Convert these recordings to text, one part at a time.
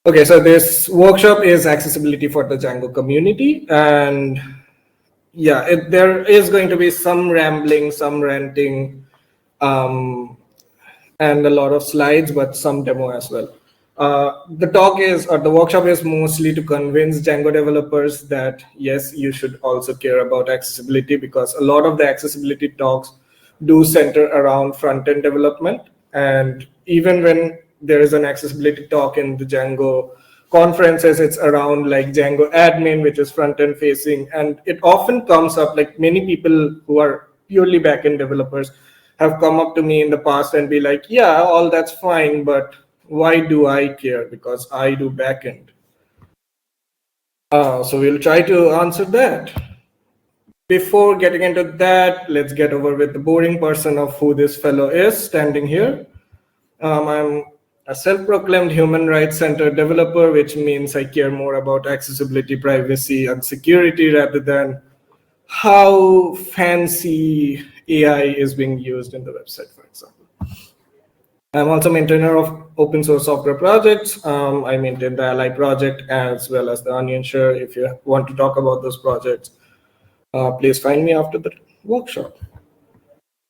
Okay, so this workshop is accessibility for the Django community, and yeah, there is going to be some rambling, some ranting, and a lot of slides, but some demo as well. The workshop is mostly to convince Django developers that yes, you should also care about accessibility, because a lot of the accessibility talks do center around front-end development. And even when there is an accessibility talk in the Django conferences, it's around like Django admin, which is front-end facing. And it often comes up, like many people who are purely back-end developers have come up to me in the past and be like, yeah, all that's fine, but why do I care? Because I do backend. So we'll try to answer that. Before getting into that, let's get over with the boring person of who this fellow is standing here. I'm a self-proclaimed human rights centered developer, which means I care more about accessibility, privacy, and security rather than how fancy AI is being used in the website, for example. I'm also maintainer of open source software projects. I maintain the Ally project as well as the Onion Share. If you want to talk about those projects, please find me after the workshop.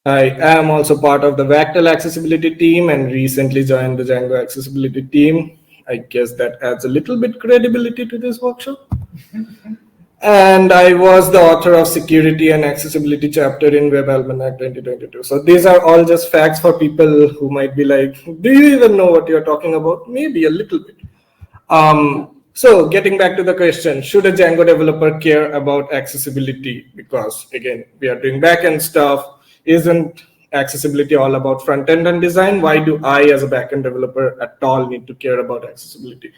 I am also part of the Vactal accessibility team and recently joined the Django accessibility team. I guess that adds a little bit credibility to this workshop. And I was the author of security and accessibility chapter in Web Almanac 2022. So these are all just facts for people who might be like, do you even know what you're talking about? Maybe a little bit. So getting back to the question, should a Django developer care about accessibility? Because again, we are doing backend stuff. Isn't accessibility all about front end and design? Why do I, as a backend developer, at all need to care about accessibility?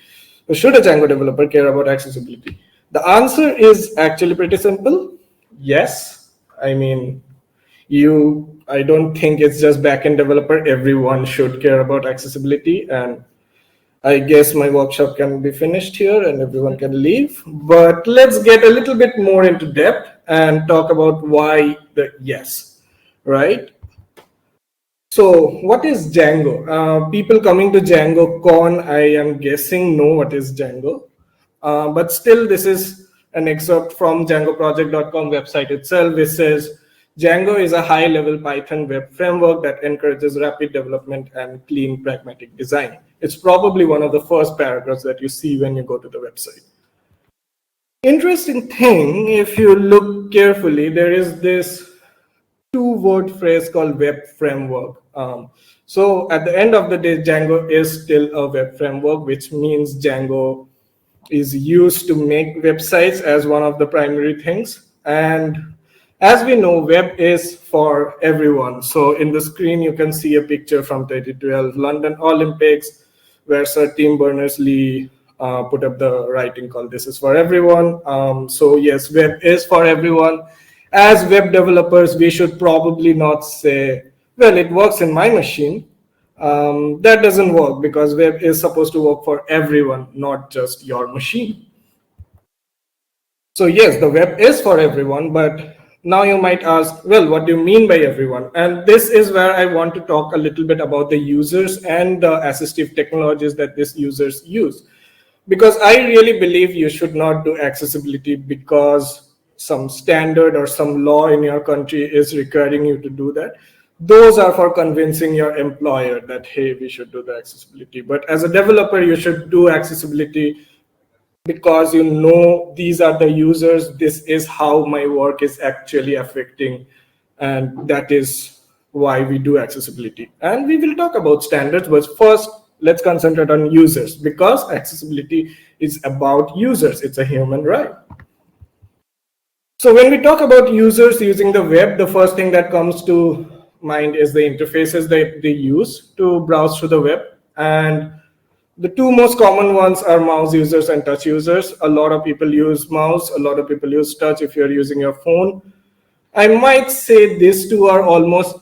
So should a Django developer care about accessibility? The answer is actually pretty simple. Yes. I mean, I don't think it's just backend developer. Everyone should care about accessibility. And I guess my workshop can be finished here and everyone can leave. But let's get a little bit more into depth and talk about why the yes, right? So what is Django? People coming to DjangoCon, I am guessing, know what is Django. But still, this is an excerpt from DjangoProject.com website itself, which says, Django is a high-level Python web framework that encourages rapid development and clean, pragmatic design. It's probably one of the first paragraphs that you see when you go to the website. Interesting thing, if you look carefully, there is this two-word phrase called web framework. So at the end of the day, Django is still a web framework, which means Django is used to make websites as one of the primary things. And as we know, web is for everyone. So in the screen, you can see a picture from 2012 London Olympics, where Sir Tim Berners-Lee put up the writing called "This is for everyone." So yes, web is for everyone. As web developers, we should probably not say, well, it works in my machine. That doesn't work, because web is supposed to work for everyone, not just your machine. So yes, the web is for everyone, but now you might ask, well, what do you mean by everyone? And this is where I want to talk a little bit about the users and the assistive technologies that these users use. Because I really believe you should not do accessibility because some standard or some law in your country is requiring you to do that. Those are for convincing your employer that, hey, we should do the accessibility. But as a developer, you should do accessibility because you know these are the users, this is how my work is actually affecting, and that is why we do accessibility. And we will talk about standards, but first let's concentrate on users, because accessibility is about users. It's a human right. So when we talk about users using the web, the first thing that comes to mind is the interfaces that they use to browse through the web. And the two most common ones are mouse users and touch users. A lot of people use mouse, a lot of people use touch if you're using your phone. I might say these two are almost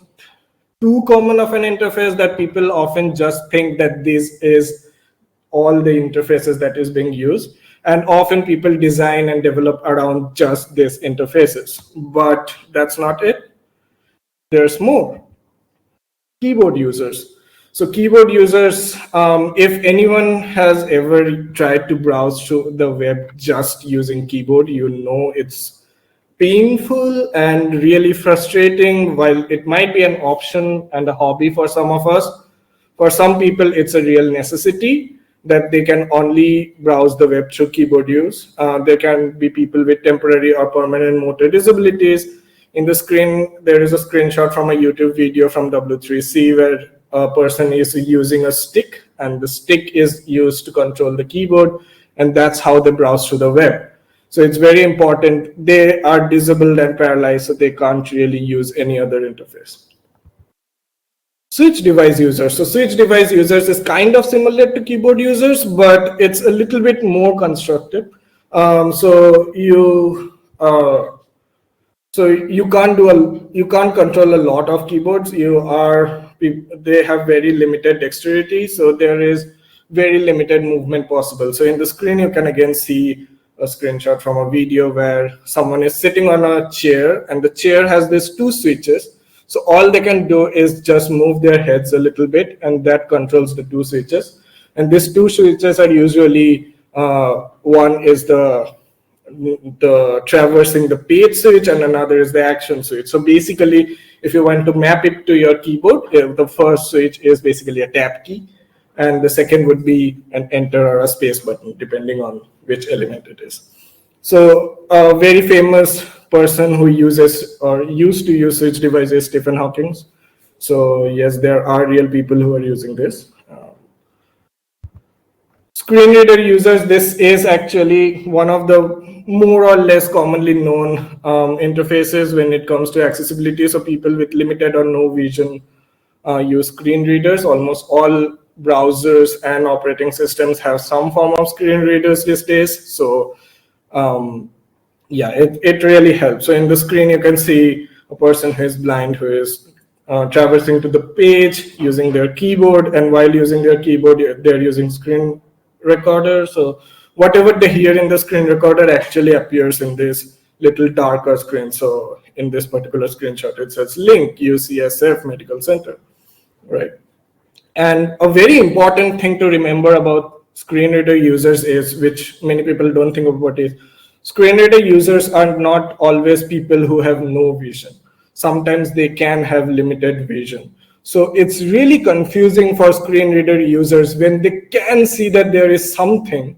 too common of an interface that people often just think that this is all the interfaces that is being used. And often people design and develop around just these interfaces. But that's not it. There's more. Keyboard users. So keyboard users, if anyone has ever tried to browse through the web just using keyboard, you know it's painful and really frustrating. While it might be an option and a hobby for some of us, for some people it's a real necessity that they can only browse the web through keyboard use. There can be people with temporary or permanent motor disabilities. In the screen, there is a screenshot from a YouTube video from W3C where a person is using a stick, and the stick is used to control the keyboard, and that's how they browse through the web. So it's very important. They are disabled and paralyzed, so they can't really use any other interface. Switch device users. So switch device users is kind of similar to keyboard users, but it's a little bit more constructive. So you can't control a lot of keyboards. They have very limited dexterity, so there is very limited movement possible. So in the screen you can again see a screenshot from a video where someone is sitting on a chair, and the chair has these two switches. So all they can do is just move their heads a little bit, and that controls the two switches. And these two switches are usually one is the traversing the page switch, and another is the action switch. So basically, if you want to map it to your keyboard, the first switch is basically a tab key, and the second would be an enter or a space button, depending on which element it is. So a very famous person who uses or used to use switch devices, Stephen Hawking. So yes, there are real people who are using this. Screen reader users, this is actually one of the more or less commonly known interfaces when it comes to accessibility. So people with limited or no vision use screen readers. Almost all browsers and operating systems have some form of screen readers these days. So yeah, it really helps. So in the screen, you can see a person who is blind who is traversing to the page using their keyboard, and while using their keyboard, they're using screen recorder. So whatever they hear in the screen recorder actually appears in this little darker screen. So in this particular screenshot, it says link UCSF Medical Center, right? And a very important thing to remember about screen reader users is, which many people don't think about, is screen reader users are not always people who have no vision. Sometimes they can have limited vision. So it's really confusing for screen reader users when they can see that there is something,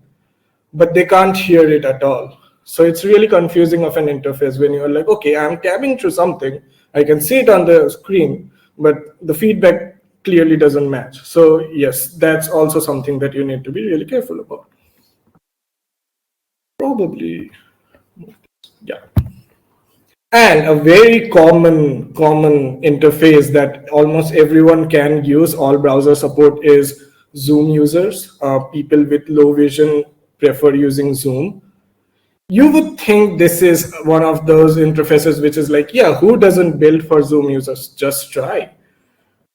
but they can't hear it at all. So it's really confusing of an interface when you're like, okay, I'm tabbing through something, I can see it on the screen, but the feedback clearly doesn't match. So yes, that's also something that you need to be really careful about. Probably, yeah. And a very common interface that almost everyone can use, all browser support, is Zoom users. People with low vision prefer using Zoom. You would think this is one of those interfaces which is like, yeah, who doesn't build for Zoom users? Just try.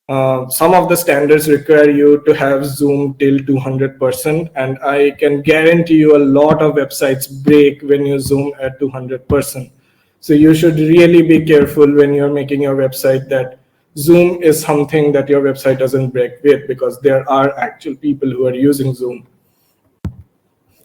Some of the standards require you to have Zoom till 200%, and I can guarantee you a lot of websites break when you Zoom at 200%. So you should really be careful when you're making your website that Zoom is something that your website doesn't break with, because there are actual people who are using Zoom.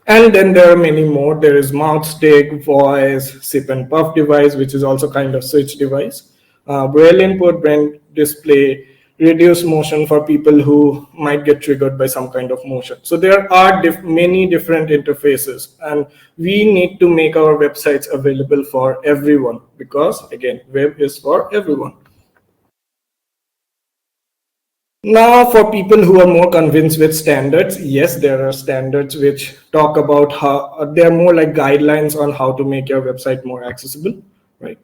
And then there are many more. There is mouth stick, voice, sip and puff device, which is also kind of switch device. Braille input, braille display, reduce motion for people who might get triggered by some kind of motion. So there are many different interfaces, and we need to make our websites available for everyone, because again, web is for everyone. Now, for people who are more convinced with standards, yes, there are standards which talk about how they're more like guidelines on how to make your website more accessible, right?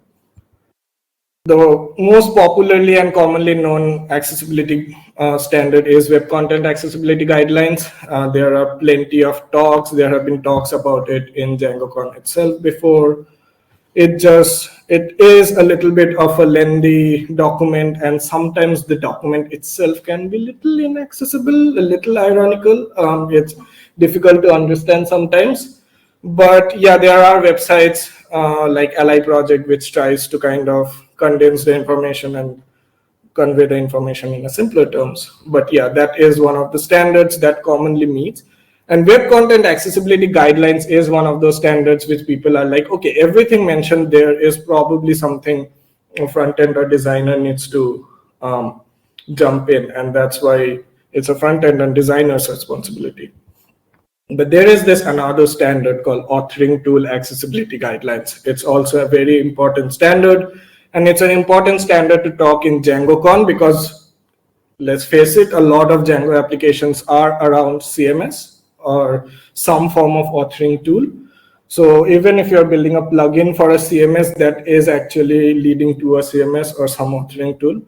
The most popularly and commonly known accessibility standard is Web Content Accessibility Guidelines. There are plenty of talks. There have been talks about it in DjangoCon itself before. It is a little bit of a lengthy document, and sometimes the document itself can be a little inaccessible, a little ironical. It's difficult to understand sometimes. But yeah, there are websites like Ally Project, which tries to kind of condense the information and convey the information in a simpler terms. But yeah, that is one of the standards that commonly meets. And web content accessibility guidelines is one of those standards which people are like, okay, everything mentioned there is probably something a front end or designer needs to jump in, and that's why it's a front end and designer's responsibility. But there is this another standard called authoring tool accessibility guidelines. It's also a very important standard, and it's an important standard to talk in DjangoCon because let's face it, a lot of Django applications are around CMS or some form of authoring tool. So even if you're building a plugin for a CMS that is actually leading to a CMS or some authoring tool.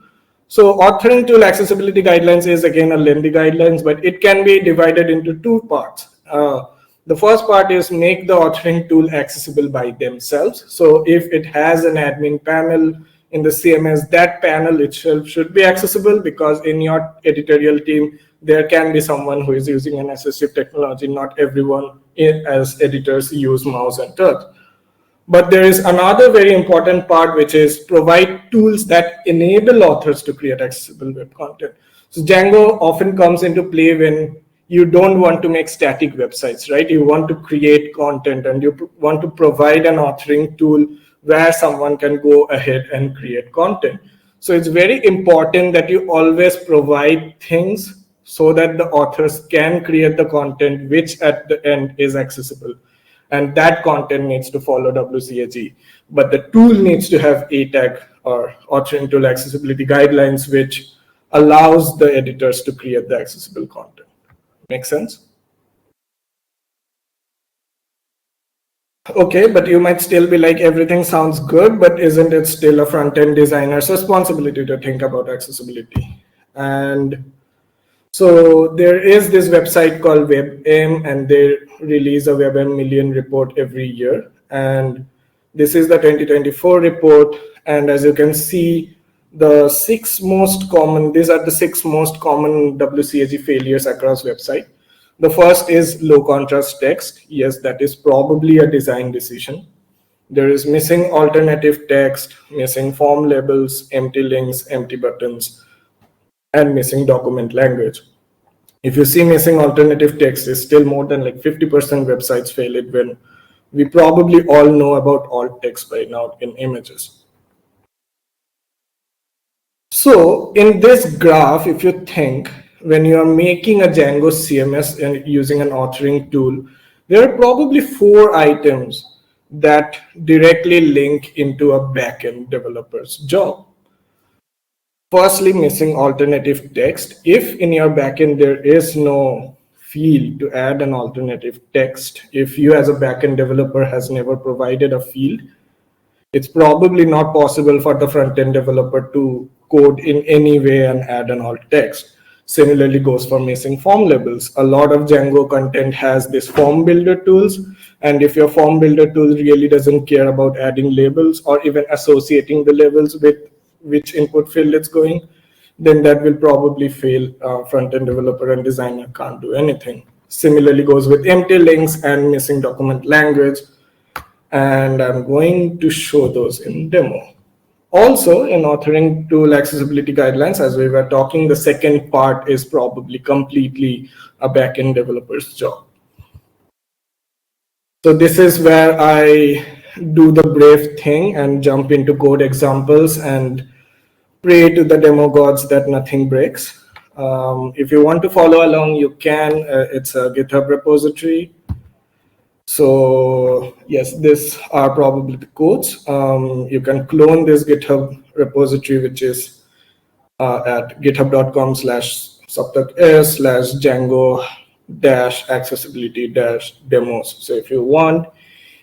So authoring tool accessibility guidelines is again a lengthy guidelines, but it can be divided into two parts. The first part is make the authoring tool accessible by themselves. So if it has an admin panel in the CMS, that panel itself should be accessible because in your editorial team, there can be someone who is using an assistive technology. Not everyone as editors use mouse and touch. But there is another very important part, which is provide tools that enable authors to create accessible web content. So Django often comes into play when you don't want to make static websites, right? You want to create content and you want to provide an authoring tool where someone can go ahead and create content. So it's very important that you always provide things so that the authors can create the content which at the end is accessible. And that content needs to follow WCAG. But the tool needs to have ATAG or authoring tool accessibility guidelines, which allows the editors to create the accessible content. Make sense? Okay, but you might still be like, everything sounds good, but isn't it still a front-end designer's responsibility to think about accessibility? And so there is this website called WebM, and they release a WebM Million report every year. And this is the 2024 report. And as you can see, the these are the six most common WCAG failures across website. The first is low contrast text. Yes, that is probably a design decision. There is missing alternative text, missing form labels, empty links, empty buttons, and missing document language. If you see missing alternative text is still more than like 50% websites fail it, when we probably all know about alt text by now in images. So in this graph, if you think, when you are making a Django CMS and using an authoring tool, there are probably 4 items that directly link into a backend developer's job. Firstly, missing alternative text. If in your backend there is no field to add an alternative text, if you as a backend developer has never provided a field, it's probably not possible for the front-end developer to code in any way and add an alt text. Similarly goes for missing form labels. A lot of Django content has this form builder tools, and if your form builder tool really doesn't care about adding labels or even associating the labels with which input field it's going, then that will probably fail. Front-end developer and designer can't do anything. Similarly goes with empty links and missing document language, and I'm going to show those in demo. Also, in authoring tool accessibility guidelines, as we were talking, the second part is probably completely a backend developer's job. So this is where I do the brave thing and jump into code examples and pray to the demo gods that nothing breaks. If you want to follow along, you can. It's a GitHub repository. So yes, these are probably the codes. You can clone this GitHub repository, which is at github.com/software/Django-accessibility-demos. So if you want,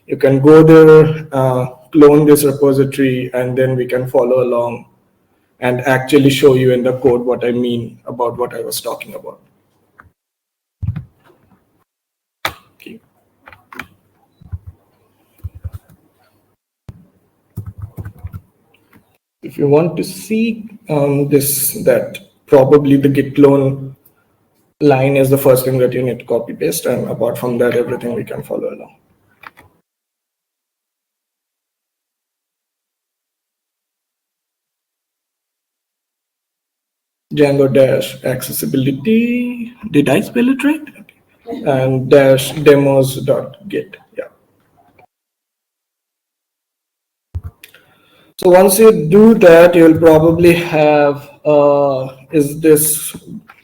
you can go there, clone this repository, and then we can follow along and actually show you in the code what I mean about what I was talking about. Okay. If you want to see that probably the git clone line is the first thing that you need to copy paste, and apart from that, everything we can follow along. Django dash accessibility. Did I spell it right? Okay. And dash demos dot git. Yeah. So once you do that, you'll probably have, is this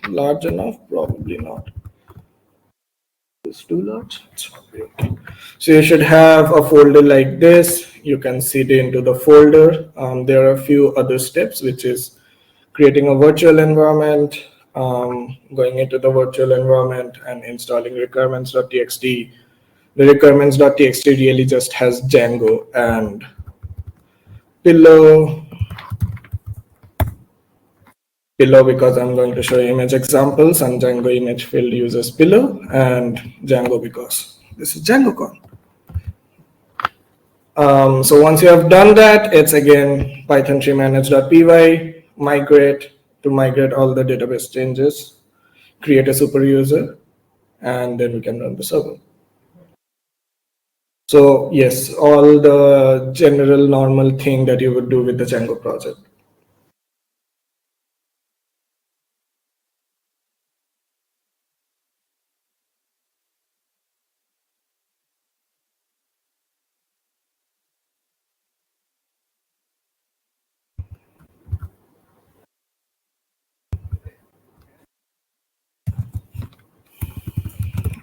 large enough? Probably not. It's too large. It's probably okay. So you should have a folder like this. You can seed into the folder. There are a few other steps, which is creating a virtual environment, going into the virtual environment and installing requirements.txt. The requirements.txt really just has Django and Pillow because I'm going to show you image examples, and Django image field uses Pillow, and Django because this is DjangoCon. So once you have done that, it's again python tree manage.py, migrate all the database changes, create a super user, and then we can run the server. So yes, all the general normal thing that you would do with the Django project.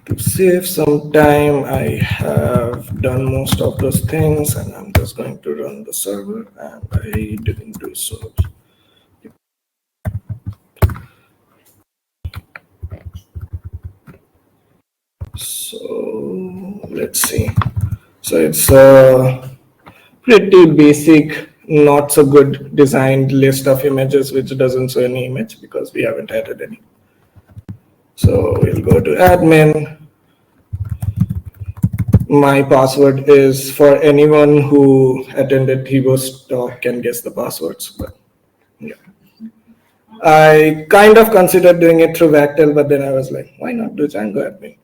To save some time, I have done most of those things, and I'm just going to run the server, and I didn't do so. So let's see. So it's a pretty basic, not so good designed list of images, which doesn't show any image because we haven't added any. So we'll go to admin. My password is, for anyone who attended Hibo's talk can guess the passwords, but yeah. I kind of considered doing it through Vactel, but then I was like, why not do Django admin?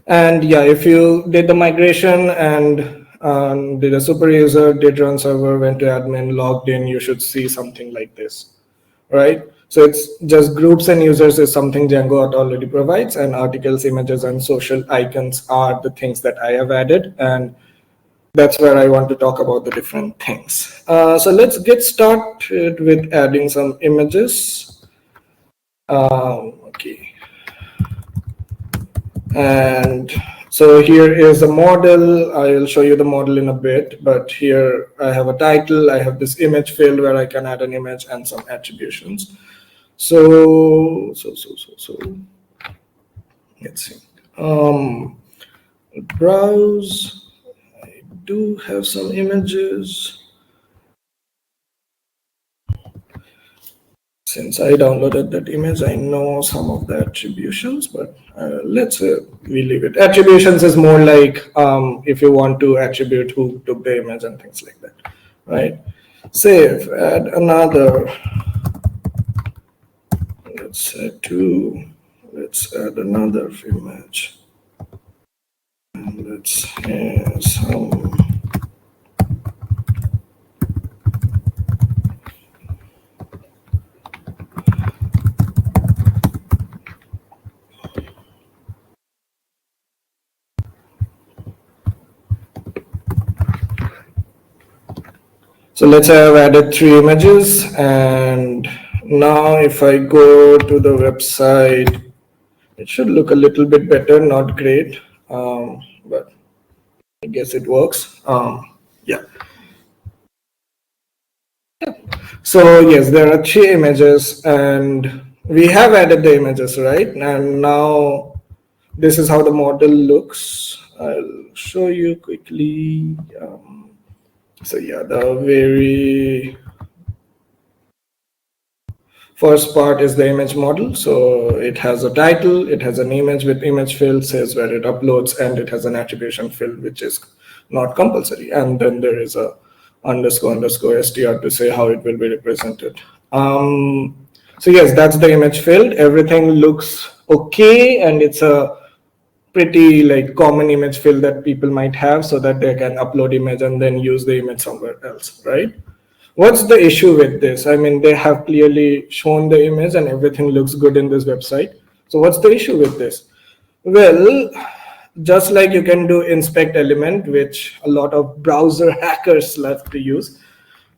And yeah, if you did the migration and did a super user, did run server, went to admin, logged in, you should see something like this, right? So it's just groups and users is something Django already provides, and articles, images, and social icons are the things that I have added, and that's where I want to talk about the different things. So let's get started with adding some images. Okay. And so here is a model. I'll show you the model in a bit, but here I have a title. I have this image field where I can add an image and some attributions. So let's see. Browse. I do have some images. Since I downloaded that image, I know some of the attributions, but let's we leave it. Attributions is more like if you want to attribute who took the image and things like that, right? Save, add another. Let's add two. Let's add another image. And let's add some. So let's say I've added 3 images, and now if I go to the website, it should look a little bit better, not great, but I guess it works. Yeah. So yes, there are 3 images, and we have added the images, right? And now this is how the model looks. I'll show you quickly. So yeah, the very first part is the image model. So it has a title, it has an image with image field, says where it uploads, and it has an attribution field, which is not compulsory. And then there is a __ str to say how it will be represented. So yes, that's the image field. Everything looks okay, and it's a pretty like common image field that people might have so that they can upload image and then use the image somewhere else, right? What's the issue with this? I mean, they have clearly shown the image and everything looks good in this website. So what's the issue with this? Well, just like you can do inspect element, which a lot of browser hackers love to use,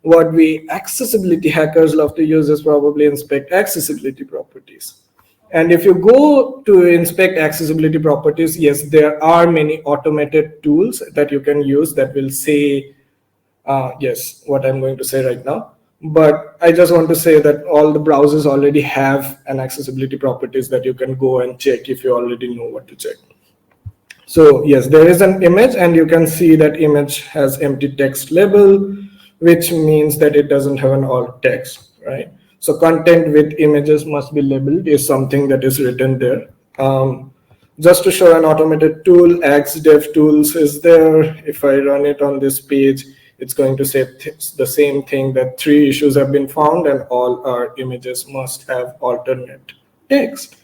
what we accessibility hackers love to use is probably inspect accessibility properties. And if you go to inspect accessibility properties, yes, there are many automated tools that you can use that will say, yes, what I'm going to say right now. But I just want to say that all the browsers already have an accessibility properties that you can go and check if you already know what to check. So yes, there is an image and you can see that image has empty text label, which means that it doesn't have an alt text, right? So content with images must be labeled is something that is written there. Just to show an automated tool, XDevTools is there. If I run it on this page, it's going to say the same thing, that 3 issues have been found and all our images must have alternate text.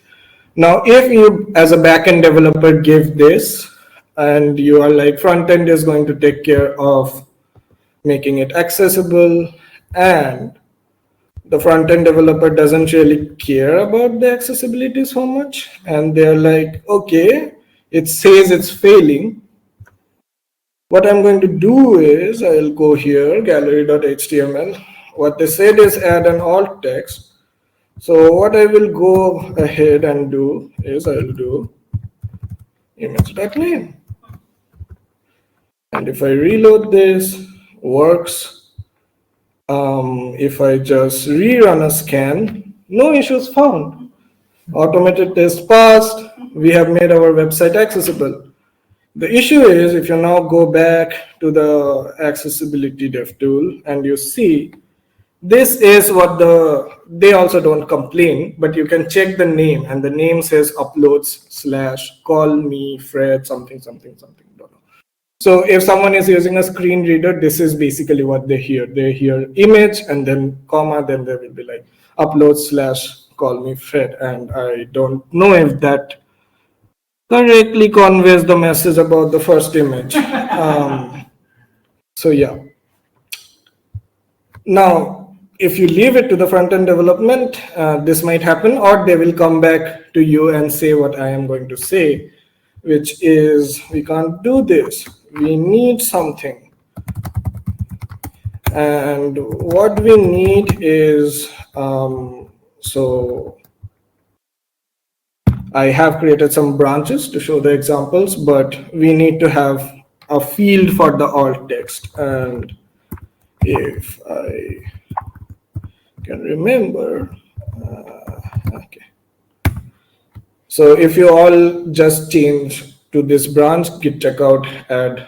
Now, if you as a backend developer give this and you are like front end is going to take care of making it accessible, and the front end developer doesn't really care about the accessibility so much, and they're like, okay, it says it's failing. What I'm going to do is I'll go here, gallery.html. What they said is add an alt text. So what I will go ahead and do is I'll do image.name. And if I reload this, works. If I just rerun a scan, no issues found. Automated test passed. We have made our website accessible. The issue is if you now go back to the accessibility dev tool and you see, this is what they also don't complain, but you can check the name and the name says uploads / call me Fred something something something. Don't know. So if someone is using a screen reader, this is basically what they hear. They hear image and then comma, then they will be like uploads / call me Fred. And I don't know if that correctly conveys the message about the first image. So yeah. Now, if you leave it to the front-end development, this might happen, or they will come back to you and say what I am going to say, which is we can't do this. We need something. And what we need is, so I have created some branches to show the examples, but we need to have a field for the alt text. And if I can remember, okay. So if you all just change to this branch, git checkout add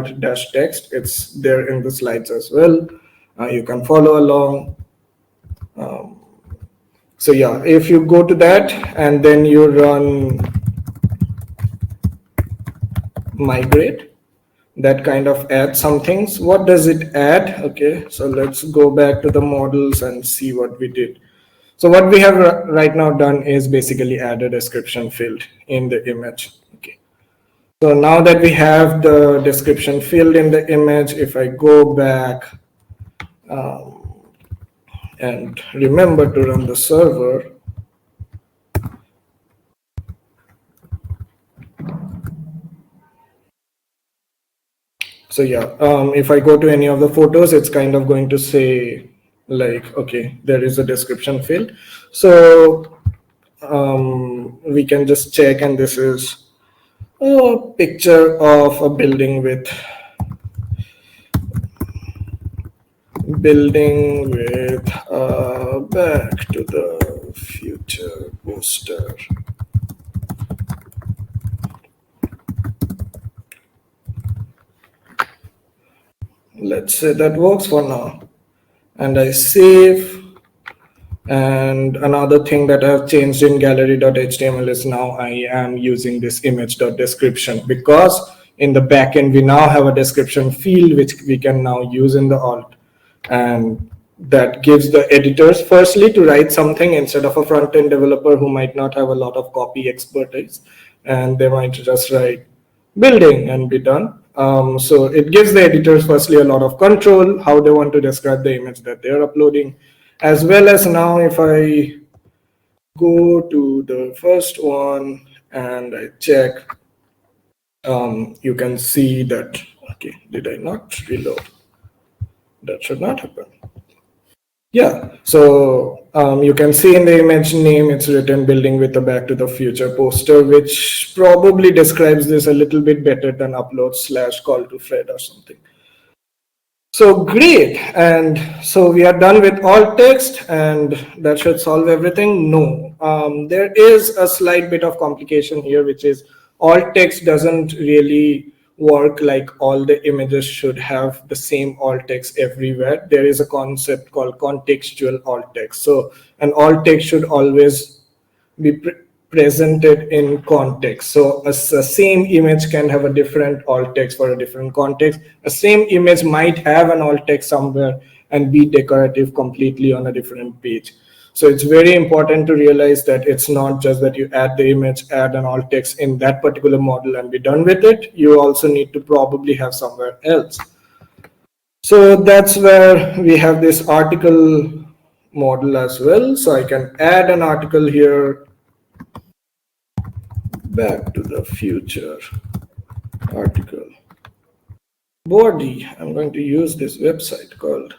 -alt-text, it's there in the slides as well. You can follow along. So yeah, if you go to that and then you run migrate, that kind of adds some things. What does it add? Okay, so let's go back to the models and see what we did. So what we have right now done is basically add a description field in the image. Okay. So now that we have the description field in the image, if I go back and remember to run the server, so yeah, if I go to any of the photos, it's kind of going to say like, okay, there is a description field. So we can just check, and this is a picture of a building with Back to the Future poster. Let's say that works for now. And I save. And another thing that I've changed in gallery.html is now I am using this image.description, because in the backend we now have a description field which we can now use in the alt. And that gives the editors firstly to write something instead of a front-end developer who might not have a lot of copy expertise, and they might just write building and be done. So it gives the editors firstly a lot of control, how they want to describe the image that they're uploading, as well as now if I go to the first one and I check, you can see that, okay, did I not reload? That should not happen. Yeah, so you can see in the image name, it's written building with a Back to the Future poster, which probably describes this a little bit better than upload / call to Fred or something. So great, and so we are done with alt text, and that should solve everything. No, there is a slight bit of complication here, which is alt text doesn't really work like all the images should have the same alt text everywhere. There is a concept called contextual alt text. So an alt text should always be presented in context. So a same image can have a different alt text for a different context. A same image might have an alt text somewhere and be decorative completely on a different page. So it's very important to realize that it's not just that you add the image, add an alt text in that particular model and be done with it. You also need to probably have somewhere else. So that's where we have this article model as well. So I can add an article here, Back to the Future article. Body, I'm going to use this website called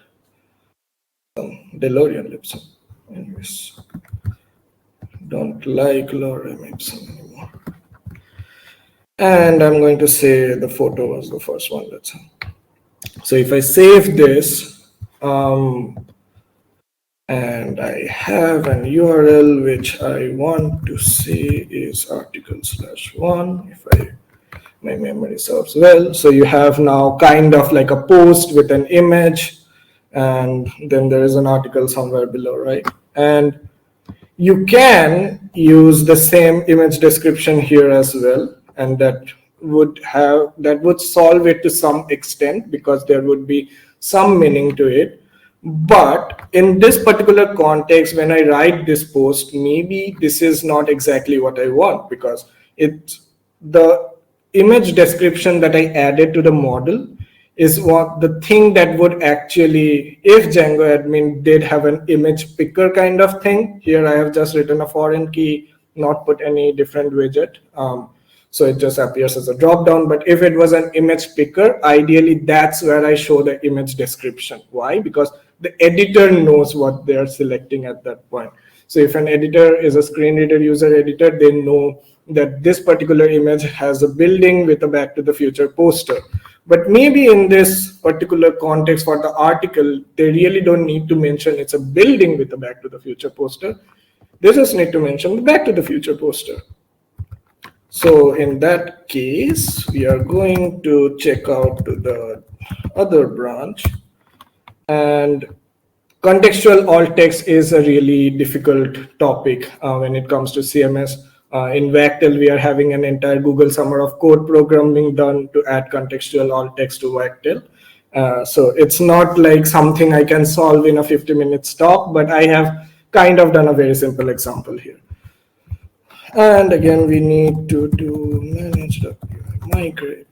DeLorean Lipson. Anyways, don't like Lorem Ipsum anymore. And I'm going to say the photo was the first one. That's so if I save this, and I have an URL which I want to say is article/1, if my memory serves well. So you have now kind of like a post with an image, and then there is an article somewhere below, right? And you can use the same image description here as well, and that would solve it to some extent because there would be some meaning to it. But in this particular context, when I write this post, maybe this is not exactly what I want, because it's the image description that I added to the model is what the thing that would actually, if Django admin did have an image picker kind of thing, here I have just written a foreign key, not put any different widget. So it just appears as a drop down. But if it was an image picker, ideally that's where I show the image description. Why? Because the editor knows what they're selecting at that point. So if an editor is a screen reader user editor, they know that this particular image has a building with a Back to the Future poster. But maybe in this particular context for the article, they really don't need to mention it's a building with a Back to the Future poster. They just need to mention the Back to the Future poster. So in that case, we are going to check out to the other branch. And contextual alt text is a really difficult topic when it comes to CMS. In Wagtail, we are having an entire Google Summer of Code programming done to add contextual alt text to Wagtail. So it's not like something I can solve in a 50-minute talk, but I have kind of done a very simple example here. And again, we need to do manage migrate.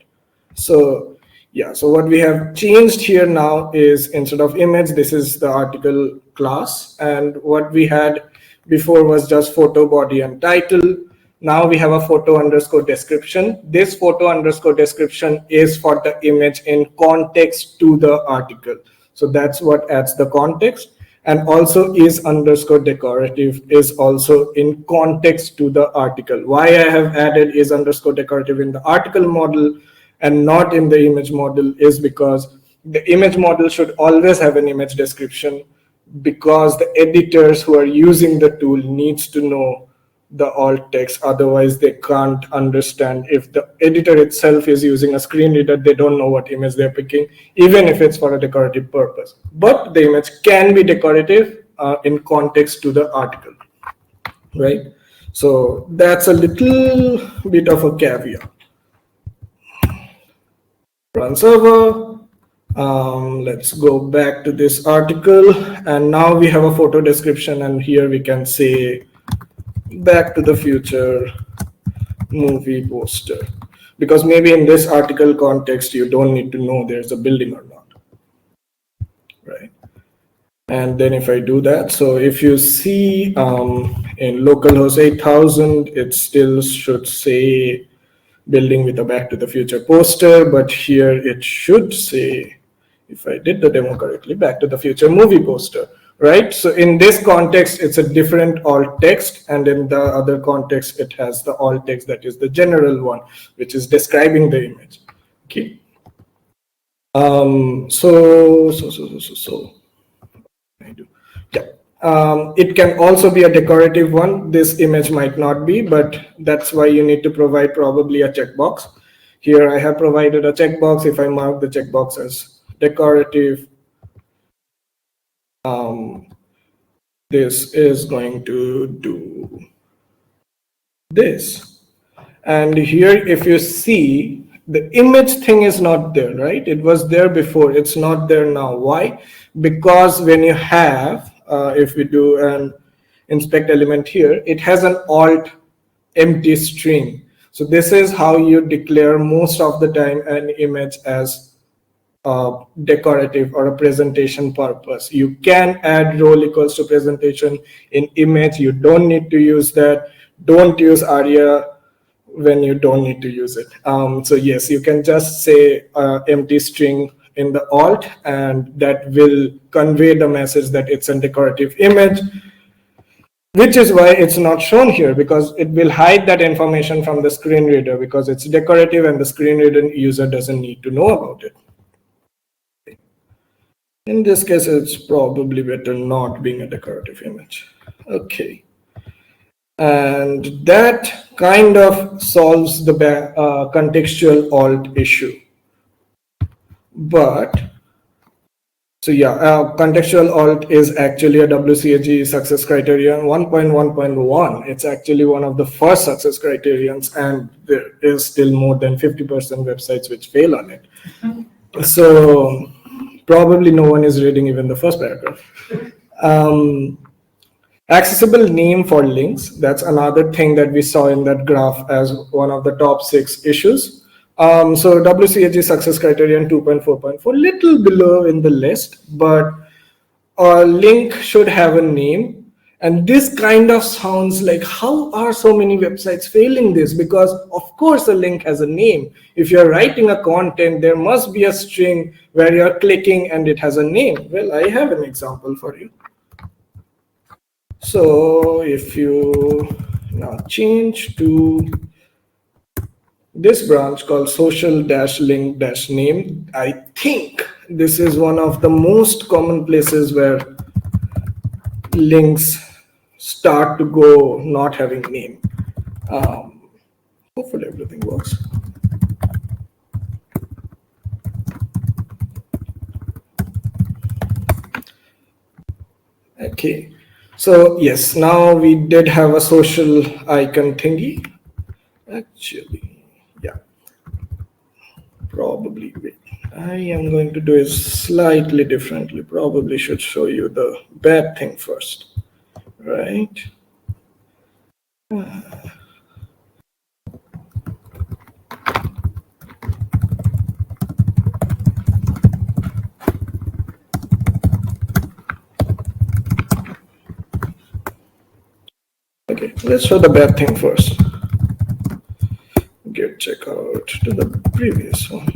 So yeah, so what we have changed here now is instead of image, this is the article class. And what we had before was just photo, body, and title. Now we have a photo underscore description. This photo underscore description is for the image in context to the article. So that's what adds the context. And also is underscore decorative is also in context to the article. Why I have added is underscore decorative in the article model and not in the image model is because the image model should always have an image description, because the editors who are using the tool needs to know the alt text. Otherwise, they can't understand. If the editor itself is using a screen reader, they don't know what image they're picking, even if it's for a decorative purpose. But the image can be decorative in context to the article, right? So that's a little bit of a caveat. Run server. Let's go back to this article, and now we have a photo description, and here we can say Back to the Future movie poster. because maybe in this article context, you don't need to know there's a building or not, right? And then if I do that, so if you see in localhost 8000, it still should say building with a Back to the Future poster, but here it should say, if I did the demo correctly, Back to the Future movie poster, right? So in this context, it's a different alt text, and in the other context, it has the alt text that is the general one, which is describing the image. Okay. So I do. Yeah. It can also be a decorative one. This image might not be, but that's why you need to provide probably a checkbox. Here I have provided a checkbox. If I mark the checkbox as decorative, this is going to do this. And here, if you see, the image thing is not there, right? It was there before. It's not there now. Why? Because when you have, if we do an inspect element here, it has an alt empty string. So this is how you declare most of the time an image as decorative or a presentation purpose. You can add role equals to presentation in image. You don't need to use that. Don't use aria when you don't need to use it. So yes, you can just say empty string in the alt, and that will convey the message that it's a decorative image, which is why it's not shown here, because it will hide that information from the screen reader because it's decorative and the screen reader user doesn't need to know about it. In this case, it's probably better not being a decorative image. Okay. And that kind of solves the contextual alt issue. But, so yeah, contextual alt is actually a WCAG success criterion 1.1.1. It's actually one of the first success criterions, and there is still more than 50% websites which fail on it. So probably no one is reading even the first paragraph. Accessible name for links, that's another thing that we saw in that graph as one of the top 6 issues. So WCAG success criterion 2.4.4, little below in the list, but a link should have a name. And this kind of sounds like, how are so many websites failing this? Because of course a link has a name. If you're writing a content, there must be a string where you're clicking and it has a name. Well, I have an example for you. So if you now change to this branch called social-link-name, I think this is one of the most common places where links start to go not having name. Hopefully everything works. Okay. So yes, now we did have a social icon thingy. Actually, yeah, probably wait. I am going to do it slightly differently. Probably should show you the bad thing first, right? Okay, let's show the bad thing first. Get checkout to the previous one.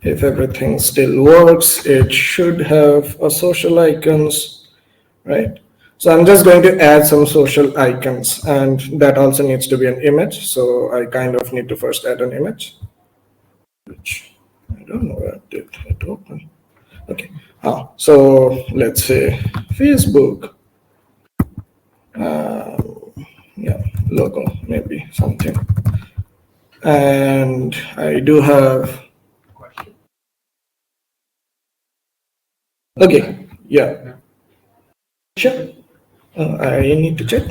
If everything still works, it should have a social icons, right? So I'm just going to add some social icons, and that also needs to be an image. So I kind of need to first add an image, which I don't know where did it open. Okay. So let's say Facebook. Yeah, logo, maybe something. And I do have. Okay. Yeah. Sure. I need to check.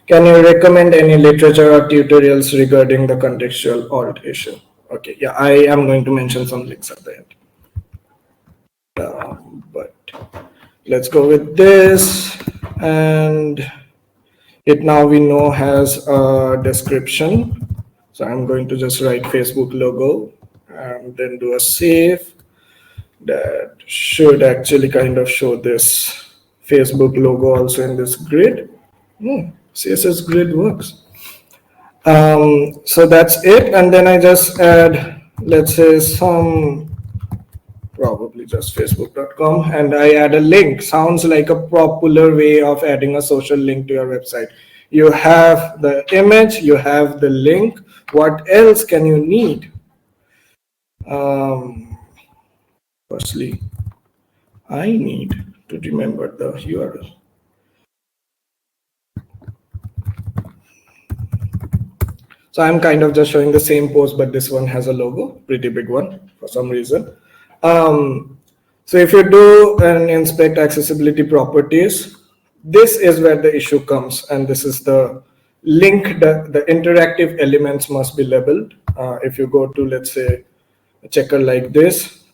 Can you recommend any literature or tutorials regarding the contextual alt issue? Okay, yeah, I am going to mention some links at the end. But let's go with this, and it now we know has a description. So I'm going to just write Facebook logo and then do a save. That should actually kind of show this Facebook logo also in this grid. CSS grid works. So that's it, and then I just add, let's say, some, probably just facebook.com, and I add a link. Sounds like a popular way of adding a social link to your website. You have the image, you have the link. What else can you need? Firstly, I need to remember the URL. So I'm kind of just showing the same post, but this one has a logo, pretty big one for some reason. So if you do an inspect accessibility properties, this is where the issue comes, and this is the link. The interactive elements must be labeled. If you go to, let's say, a checker like this,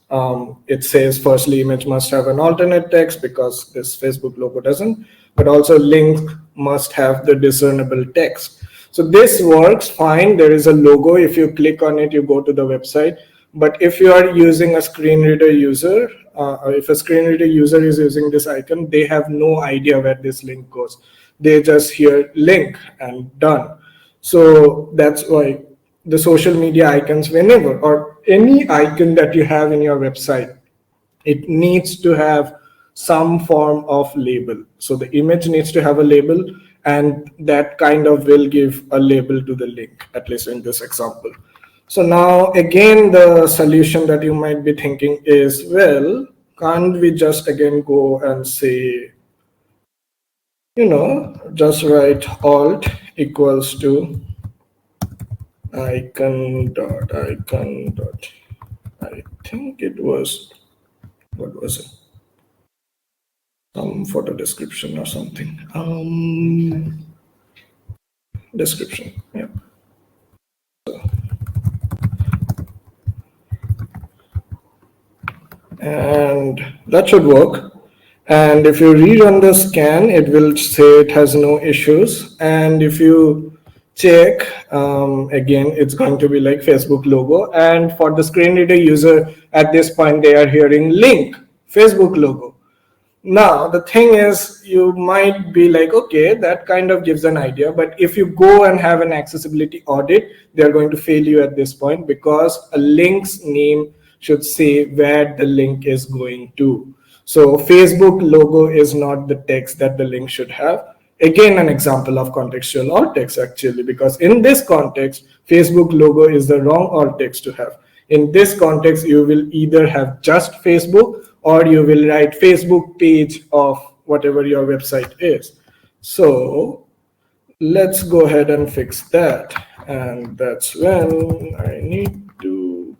it says firstly image must have an alternate text because this Facebook logo doesn't, but also link must have the discernible text. So this works fine. There is a logo. If you click on it, you go to the website. But if you are using a screen reader user, if a screen reader user is using this icon, they have no idea where this link goes. They just hear link and done. So that's why the social media icons, whenever, or any icon that you have in your website, it needs to have some form of label. So the image needs to have a label, and that kind of will give a label to the link, at least in this example. So now again, the solution that you might be thinking is, well, can't we just again go and say, just write alt equals to icon dot, I think it was, what was it? Some photo description or something. Description, yeah. And that should work. And if you rerun the scan, it will say it has no issues. And if you check, again, it's going to be like Facebook logo. And for the screen reader user, at this point, they are hearing link, Facebook logo. Now, the thing is, you might be like, okay, that kind of gives an idea. But if you go and have an accessibility audit, they're going to fail you at this point, because a link's name should say where the link is going to. So Facebook logo is not the text that the link should have. Again, an example of contextual alt text, actually, because in this context, Facebook logo is the wrong alt text to have. In this context, you will either have just Facebook, or you will write Facebook page of whatever your website is. So let's go ahead and fix that. And that's when I need to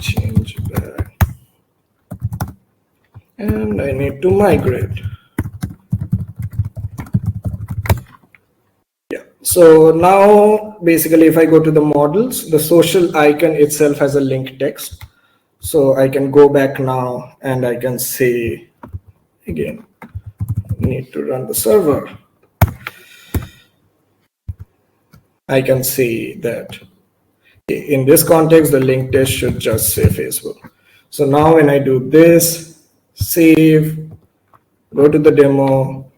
change that. And I need to migrate. Yeah. So now basically, if I go to the models, the social icon itself has a link text. So I can go back now and I can say, again, need to run the server. I can see that in this context, the link text should just say Facebook. So now when I do this, save, go to the demo,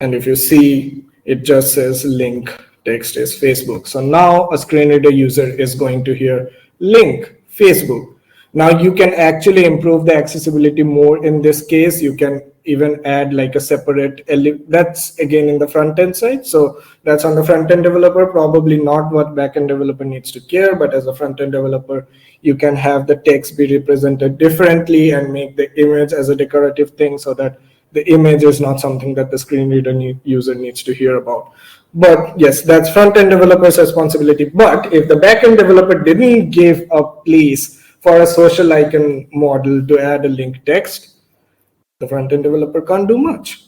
and if you see, it just says link text is Facebook. So now a screen reader user is going to hear link Facebook. Now you can actually improve the accessibility more in this case. You can even add like a separate, that's again in the front end side. So that's on the front end developer, probably not what backend developer needs to care, but as a front end developer, you can have the text be represented differently and make the image as a decorative thing, so that the image is not something that the screen reader user needs to hear about. But yes, that's front-end developer's responsibility. But if the back-end developer didn't give a place for a social icon model to add a link text, the front-end developer can't do much.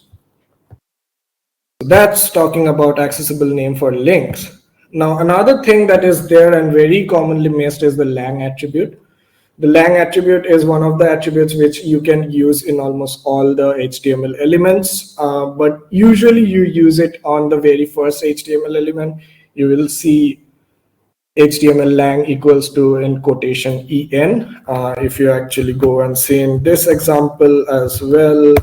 So that's talking about accessible name for links. Now, another thing that is there and very commonly missed is the lang attribute. The lang attribute is one of the attributes which you can use in almost all the HTML elements, but usually you use it on the very first HTML element. You will see HTML lang equals to in quotation en. If you actually go and see in this example as well,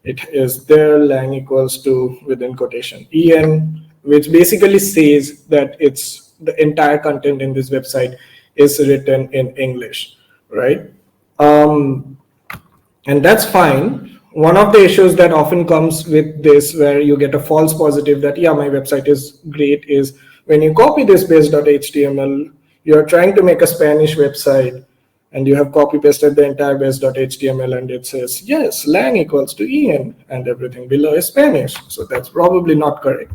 it is there, lang equals to within quotation en, which basically says that it's the entire content in this website is written in English, right? And that's fine. One of the issues that often comes with this, where you get a false positive that, yeah, my website is great, is when you copy this base.html, you're trying to make a Spanish website and you have copy pasted the entire base.html and it says, yes, lang equals to en and everything below is Spanish. So that's probably not correct.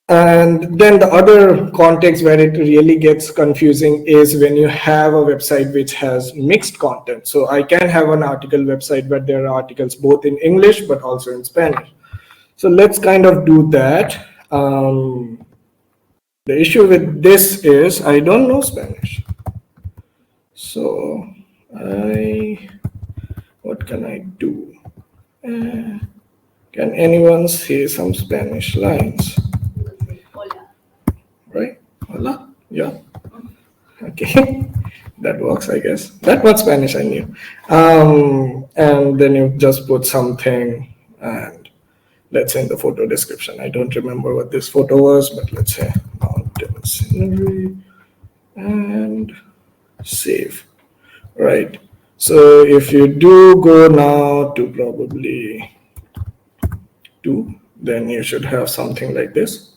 And then the other context where it really gets confusing is when you have a website which has mixed content. So I can have an article website, but there are articles both in English, but also in Spanish. So let's kind of do that. The issue with this is I don't know Spanish. So what can I do? Can anyone say some Spanish lines? Right? Hola? Yeah. Okay. That works, I guess. That was Spanish, I knew. And then you just put something, and let's say in the photo description. I don't remember what this photo was, but let's say mountain scenery and save. Right. So if you do go now to probably 2, then you should have something like this.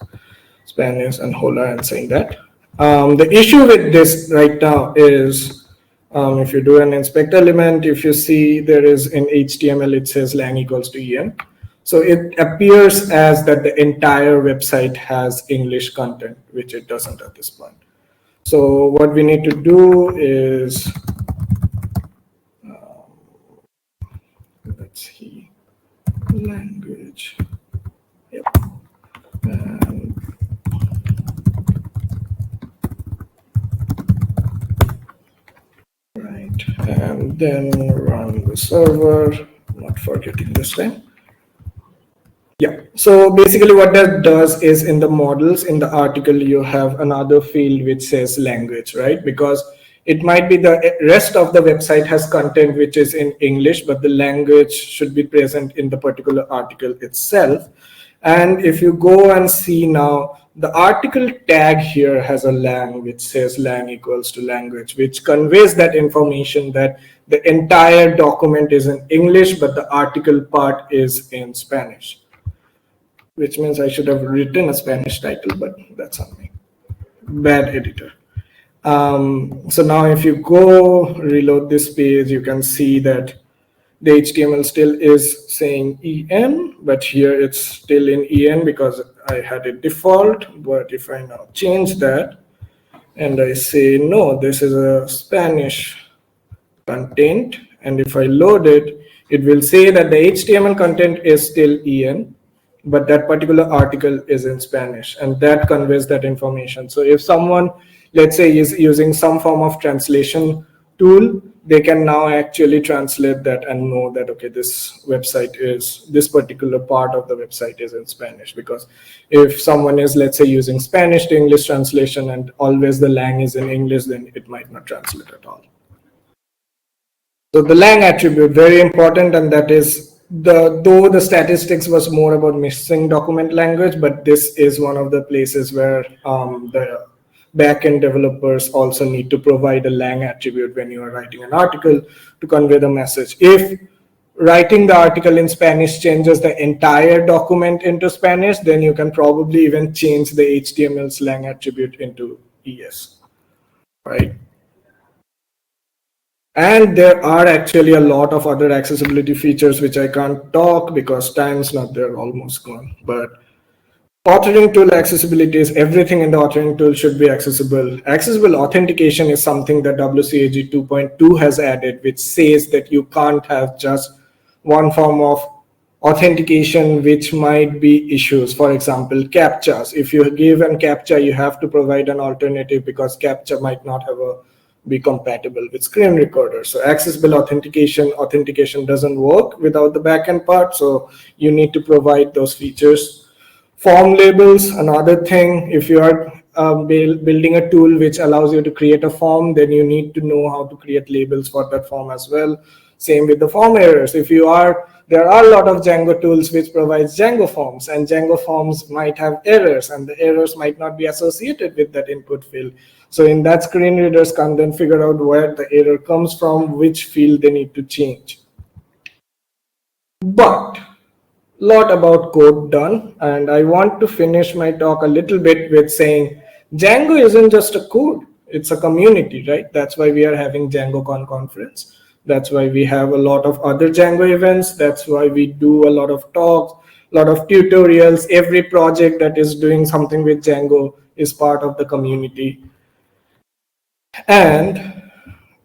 Spanish and hola and saying that. The issue with this right now is if you do an inspect element, if you see there is in HTML, it says lang equals to en. So it appears as that the entire website has English content, which it doesn't at this point. So what we need to do is, let's see, language. Yep. And and then run the server, not forgetting this time. Yeah, so basically what that does is in the models, in the article, you have another field which says language, right? Because it might be the rest of the website has content which is in English, but the language should be present in the particular article itself. And if you go and see now, the article tag here has a lang which says lang equals to language, which conveys that information that the entire document is in English, but the article part is in Spanish, which means I should have written a Spanish title, but that's on me. Bad editor. So now if you go reload this page, you can see that the HTML still is saying en, but here it's still in en because I had it default. But if I now change that and I say, no, this is a Spanish content, and if I load it, it will say that the HTML content is still en, but that particular article is in Spanish, and that conveys that information. So if someone, let's say, is using some form of translation tool, they can now actually translate that and know that, okay, this website is, this particular part of the website is in Spanish. Because if someone is, let's say, using Spanish to English translation and always the lang is in English, then it might not translate at all. So the lang attribute, very important, and that is, though the statistics was more about missing document language, but this is one of the places where the backend developers also need to provide a lang attribute when you are writing an article to convey the message. If writing the article in Spanish changes the entire document into Spanish, then you can probably even change the HTML's lang attribute into ES, right? And there are actually a lot of other accessibility features which I can't talk because time's not there, almost gone. But authoring tool accessibility is everything in the authoring tool should be accessible. Accessible authentication is something that WCAG 2.2 has added, which says that you can't have just one form of authentication which might be issues. For example, CAPTCHAs. If you give an CAPTCHA, you have to provide an alternative because CAPTCHA might not have a be compatible with screen recorders. So accessible authentication doesn't work without the backend part. So you need to provide those features. Form labels, another thing. If you are building a tool which allows you to create a form, then you need to know how to create labels for that form as well. Same with the form errors. There are a lot of Django tools which provides Django forms, and Django forms might have errors, and the errors might not be associated with that input field. So in that, screen readers can then figure out where the error comes from, which field they need to change. But lot about code done, and I want to finish my talk a little bit with saying Django isn't just a code, it's a community, right? That's why we are having DjangoCon conference. That's why we have a lot of other Django events. That's why we do a lot of talks, a lot of tutorials. Every project that is doing something with Django is part of the community. And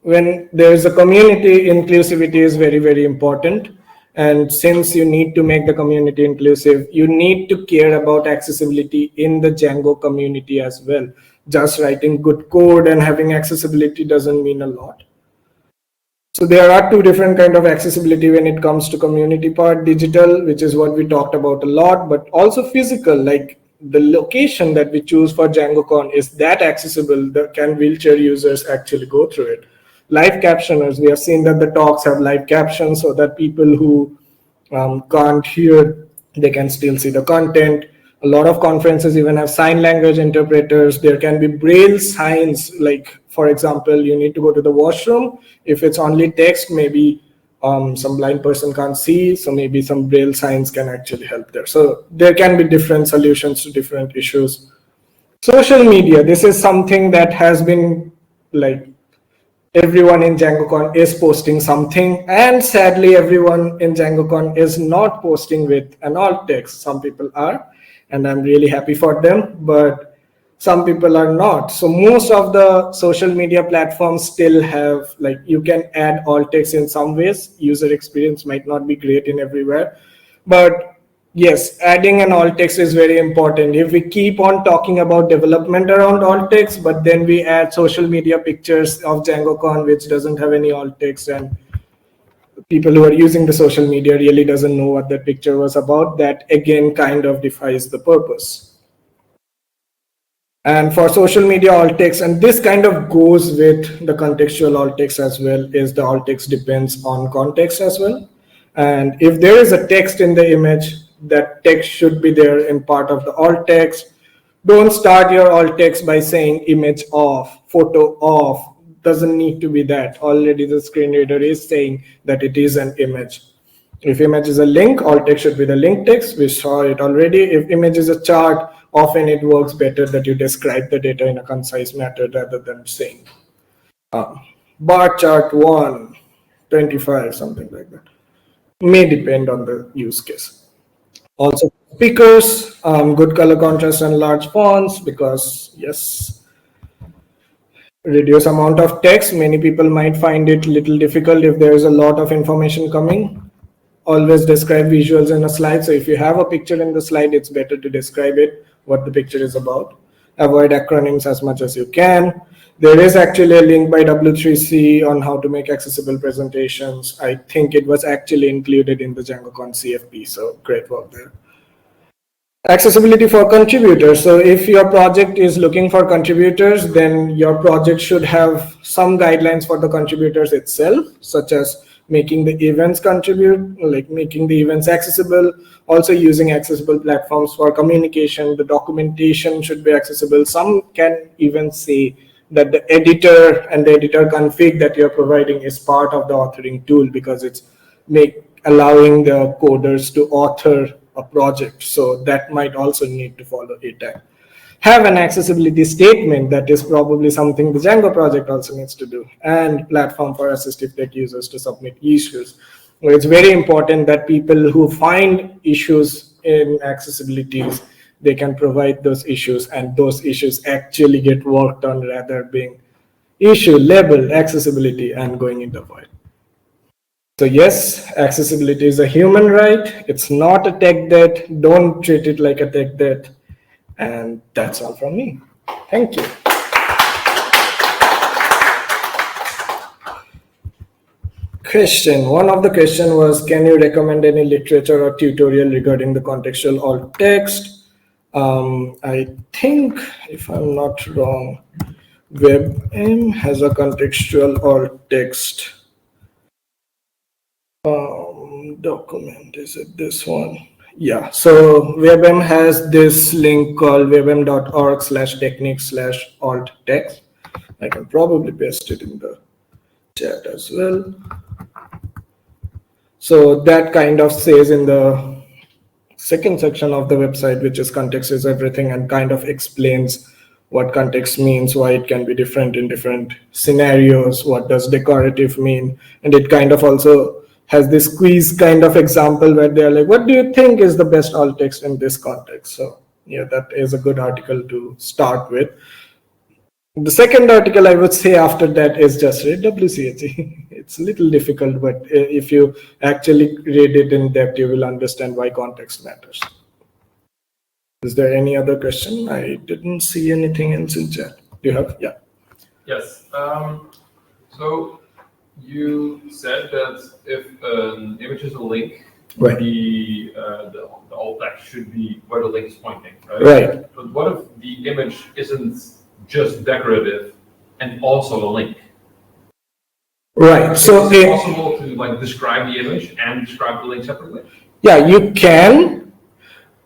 when there is a community, inclusivity is very, very important. And since you need to make the community inclusive, you need to care about accessibility in the Django community as well. Just writing good code and having accessibility doesn't mean a lot. So there are two different kinds of accessibility when it comes to community part: digital, which is what we talked about a lot, but also physical, like the location that we choose for DjangoCon, is that accessible? Can wheelchair users actually go through it? Live captioners, we have seen that the talks have live captions so that people who can't hear, they can still see the content. A lot of conferences even have sign language interpreters. There can be braille signs, like for example, you need to go to the washroom. If it's only text, maybe some blind person can't see, so maybe some braille signs can actually help there. So there can be different solutions to different issues. Social media, this is something that has been like, everyone in DjangoCon is posting something, and sadly everyone in DjangoCon is not posting with an alt text. Some people are, and I'm really happy for them, but some people are not. So most of the social media platforms still have, like, you can add alt text in some ways. User experience might not be great in everywhere, but yes, adding an alt text is very important. If we keep on talking about development around alt text, but then we add social media pictures of DjangoCon which doesn't have any alt text, and people who are using the social media really doesn't know what that picture was about, that again kind of defies the purpose. And for social media alt text, and this kind of goes with the contextual alt text as well, is the alt text depends on context as well. And if there is a text in the image, that text should be there in part of the alt text. Don't start your alt text by saying image off, photo off. Doesn't need to be that. Already the screen reader is saying that it is an image. If image is a link, alt text should be the link text. We saw it already. If image is a chart, often it works better that you describe the data in a concise manner rather than saying bar chart 1, 25, something like that. May depend on the use case. Also speakers, good color contrast and large fonts, because yes, reduce amount of text. Many people might find it a little difficult if there is a lot of information coming. Always describe visuals in a slide. So if you have a picture in the slide, it's better to describe it, what the picture is about. Avoid acronyms as much as you can. There is actually a link by W3C on how to make accessible presentations. I think it was actually included in the DjangoCon CFP, so great work there. Accessibility for contributors. So if your project is looking for contributors, then your project should have some guidelines for the contributors itself, such as making the events contribute, like making the events accessible, also using accessible platforms for communication. The documentation should be accessible. Some can even say that the editor and the editor config that you're providing is part of the authoring tool, because it's allowing the coders to author a project. So that might also need to follow ATAG. Have an accessibility statement. That is probably something the Django project also needs to do, and platform for assistive tech users to submit issues. It's very important that people who find issues in accessibilities, they can provide those issues, and those issues actually get worked on rather being issue labeled accessibility and going into void. So yes, accessibility is a human right. It's not a tech debt. Don't treat it like a tech debt. And that's all from me. Thank you. question. One of the question was, can you recommend any literature or tutorial regarding the contextual alt text? I think, if I'm not wrong, WebM has a contextual alt text document. Is it this one? Yeah. So WebM has this link called webm.org/technique/alt text. I can probably paste it in the chat as well. So that kind of says in the second section of the website, which is context is everything, and kind of explains what context means, why it can be different in different scenarios, what does decorative mean, and it kind of also has this quiz kind of example where they're like, what do you think is the best alt text in this context? So yeah, that is a good article to start with. The second article I would say after that is just read WCAG. It's a little difficult, but if you actually read it in depth, you will understand why context matters. Is there any other question? I didn't see anything else in chat. Do you have? Yeah. Yes. So you said that if an image is a link, right, the alt text should be where the link is pointing, right? Right. But what if the image isn't just decorative and also a link? Right. So is it possible to like describe the image and describe the link separately? Yeah, you can.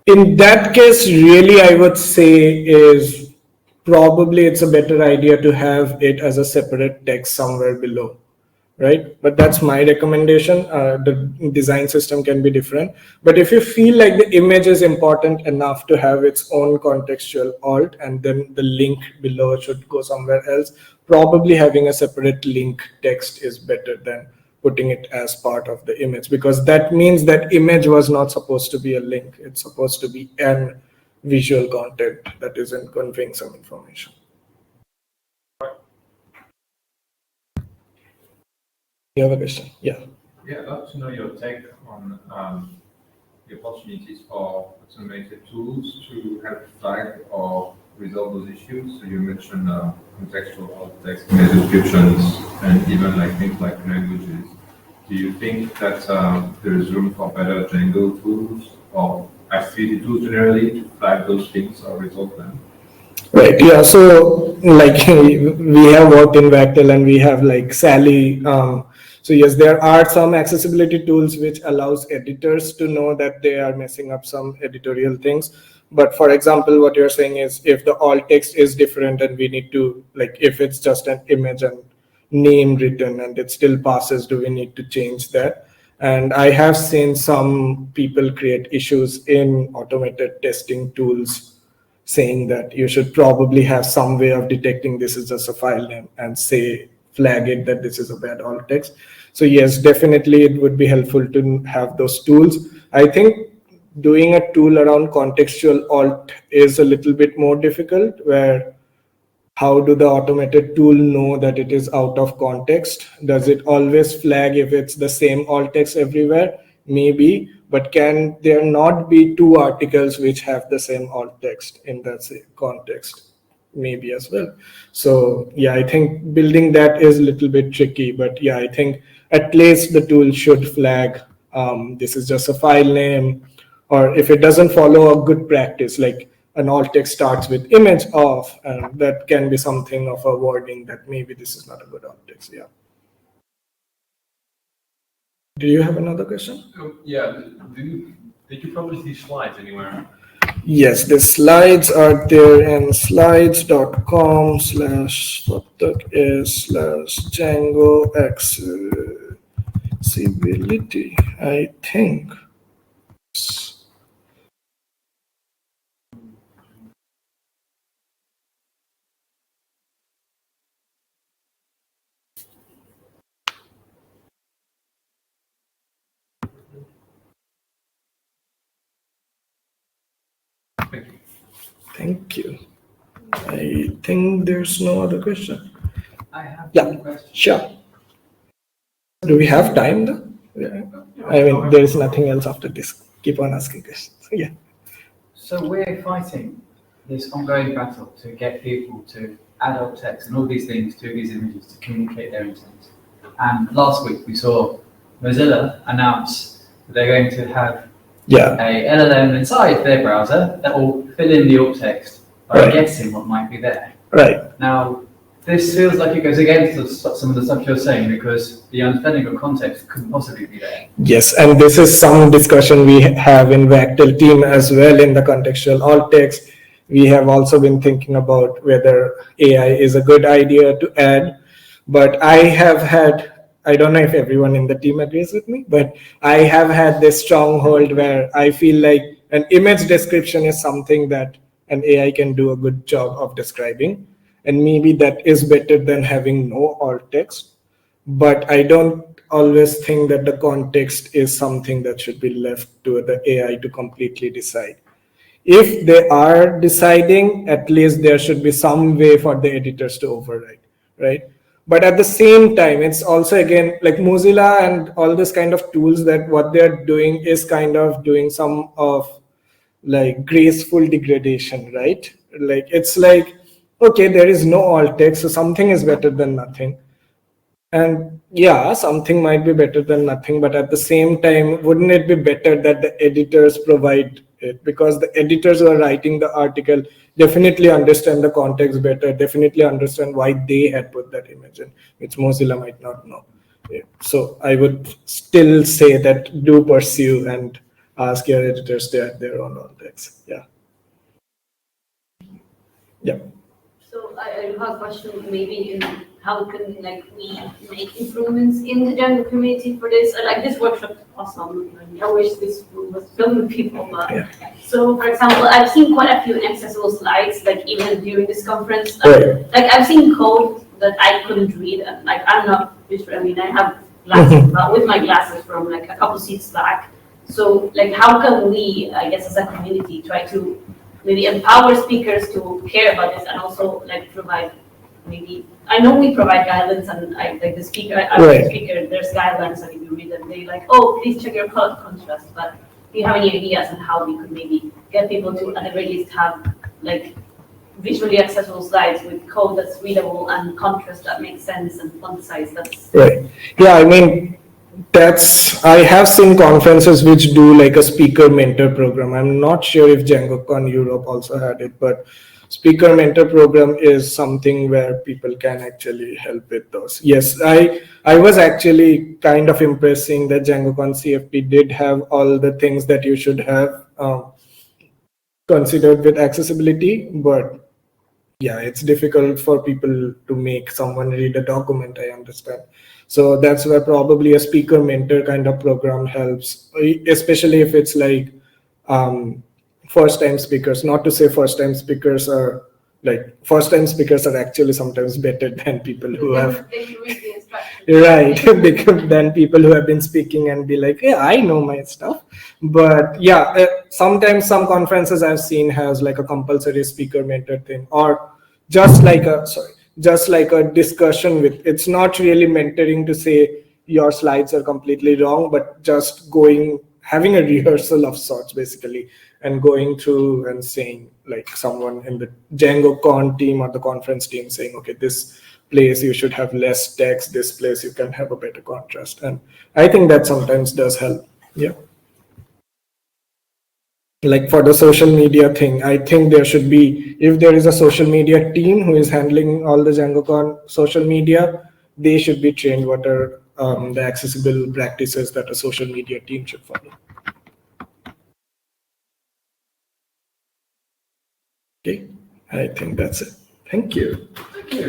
In that case, really, I would say is probably it's a better idea to have it as a separate text somewhere below, right? But that's my recommendation. The design system can be different. But if you feel like the image is important enough to have its own contextual alt and then the link below should go somewhere else, probably having a separate link text is better than putting it as part of the image, because that means that image was not supposed to be a link. It's supposed to be an visual content that isn't conveying some information. You have a question? Yeah. Yeah, I'd love to know your take on the opportunities for automated tools to help flag or resolve those issues. So you mentioned contextual alt text descriptions and even like things like languages. Do you think that there is room for better Django tools or activity tools generally to flag those things or resolve them? Right. Yeah. So like we have worked in Vectel and we have like Sally. So yes, there are some accessibility tools which allows editors to know that they are messing up some editorial things. But for example, what you're saying is if the alt text is different and we need to, like, if it's just an image and name written and it still passes, do we need to change that? And I have seen some people create issues in automated testing tools saying that you should probably have some way of detecting this is just a file name and say flag it that this is a bad alt text. So yes, definitely it would be helpful to have those tools. I think doing a tool around contextual alt is a little bit more difficult, where how do the automated tool know that it is out of context? Does it always flag if it's the same alt text everywhere? Maybe, but can there not be two articles which have the same alt text in that same context? Maybe as well. So yeah, I think building that is a little bit tricky, but yeah, I think at least the tool should flag this is just a file name, or if it doesn't follow a good practice, like an alt text starts with image of, and that can be something of a warning that maybe this is not a good alt text. Yeah. Do you have another question? Yeah. Did you publish these slides anywhere? Yes, the slides are there in slides.com/Saptak/Django accessibility, I think. Thank you. I think there's no other question. I have one question. Sure. Do we have time though? Yeah. I mean, there is nothing else after this. Keep on asking questions. Yeah. So we're fighting this ongoing battle to get people to add alt text and all these things to these images to communicate their intent. And last week we saw Mozilla announce that they're going to have Yeah. a LLM inside their browser that will fill in the alt text by guessing what might be there. Right. Now, this feels like it goes against some of the stuff you're saying because the understanding of context couldn't possibly be there. Yes, and this is some discussion we have in Vectel team as well in the contextual alt text. We have also been thinking about whether AI is a good idea to add, but I have had, I don't know if everyone in the team agrees with me, but I have had this stronghold where I feel like an image description is something that an AI can do a good job of describing. And maybe that is better than having no alt text. But I don't always think that the context is something that should be left to the AI to completely decide. If they are deciding, at least there should be some way for the editors to override, right? But at the same time, it's also again like Mozilla and all this kind of tools that what they're doing is kind of doing some of like graceful degradation, right? Like it's like, okay, there is no alt text, so something is better than nothing. And yeah, something might be better than nothing, but at the same time, wouldn't it be better that the editors provide it? Because the editors who are writing the article definitely understand the context better, definitely understand why they had put that image in, which Mozilla might not know. Yeah. So I would still say that do pursue and ask your editors to add their own alt text. Yeah. Yeah. So I have a question maybe in how can like we make improvements in the Django community for this. Like this workshop is awesome. I wish this was filled with people. But Yeah. So for example, I've seen quite a few inaccessible slides, like even during this conference. Right. Like I've seen code that I couldn't read, and like I'm not visual. I mean, I have glasses, but with my glasses from like a couple seats back. So like, how can we, I guess, as a community, try to maybe empower speakers to care about this and also like provide maybe, I know we provide guidelines and I like the speaker, Right. speaker, there's guidelines and if you read them, they like, oh, please check your color contrast. But do you have any ideas on how we could maybe get people to at the very least have like visually accessible slides with code that's readable and contrast that makes sense and font size that's Right. Yeah, I mean, I have seen conferences which do like a speaker mentor program. I'm not sure if DjangoCon Europe also had it, but speaker mentor program is something where people can actually help with those. Yes, I was actually kind of impressed seeing that DjangoCon CFP did have all the things that you should have considered with accessibility, but yeah, it's difficult for people to make someone read a document, I understand. So that's where probably a speaker mentor kind of program helps, especially if it's like first time speakers. Not to say first time speakers are actually sometimes better than people who have they can read the instructions. right because then people who have been speaking and be like, yeah, I know my stuff. But yeah, sometimes some conferences I've seen has like a compulsory speaker mentor thing, or just like a discussion with, it's not really mentoring to say your slides are completely wrong, but just having a rehearsal of sorts basically, and going through and saying, like someone in the DjangoCon team or the conference team saying, okay, this place you should have less text, this place you can have a better contrast. And I think that sometimes does help. Yeah. Like for the social media thing, I think there should be, if there is a social media team who is handling all the DjangoCon social media, they should be trained what are the accessible practices that a social media team should follow. Okay, I think that's it. Thank you. Thank you.